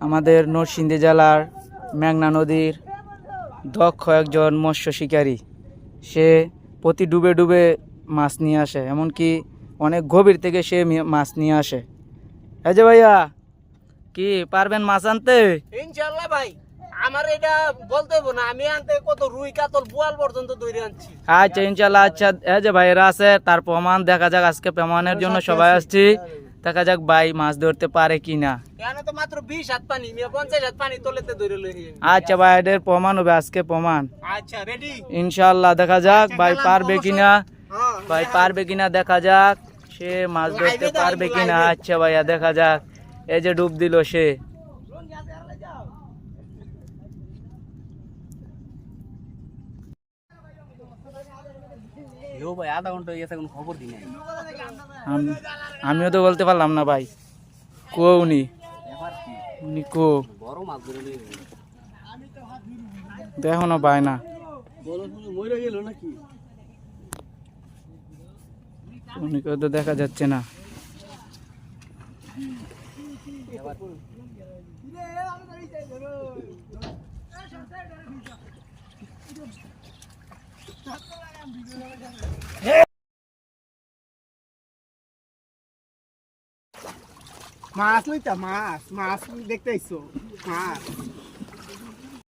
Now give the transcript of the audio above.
আমাদের নরসিংদী জেলার মেঘনা নদীর দক্ষ একজন মৎস্য শিকারী। সে প্রতি ডুবে ডুবে মাছ নিয়ে আসে, এমনকি অনেক গভীর থেকে সে মাছ নিয়ে আসে। এই যে ভাইয়া, কি পারবেন মাছ আনতে? ইনশাআল্লাহ ভাই, আমার এটা বলতে হবে না, আমি আনতে কত রুই কাতল বোয়াল পর্যন্ত ধরে আনছি। আচ্ছা ইনশাল্লাহ। আচ্ছা এই যে ভাইয়েরা আছে, তার প্রমাণ দেখা যাক। আজকে প্রমাণের জন্য সবাই আসছি, দেখা যাক ভাই মাছ ধরতে পারে কিনা। এখানে তো মাত্র 20 হাত পানি, 50 হাত পানি তোলেতে ধরে লই। আচ্ছা ভাই, এদের প্রমাণ হবে আজকে প্রমাণ। আচ্ছা রেডি, ইনশাল্লাহ দেখা যাক ভাই পারবে কিনা। ভাই পারবে কিনা দেখা যাক, সে মাছ ধরতে পারবে কিনা। আচ্ছা ভাইয়া দেখা যাক। এই যে ডুব দিল সে। ভাই আধা ঘন্টা হয়ে গেছে, কোনো খবর দিই নাই। আমিও তো বলতে পারলাম না ভাই। কো উনি উনি কো বড় মাছ ধরে লই, দেখো না পায় না। মরে গেল নাকি? উনিকেও তো দেখা যাচ্ছে না। মাছ লইতা, মাছ মাছ দেখতে আইছো? মাছ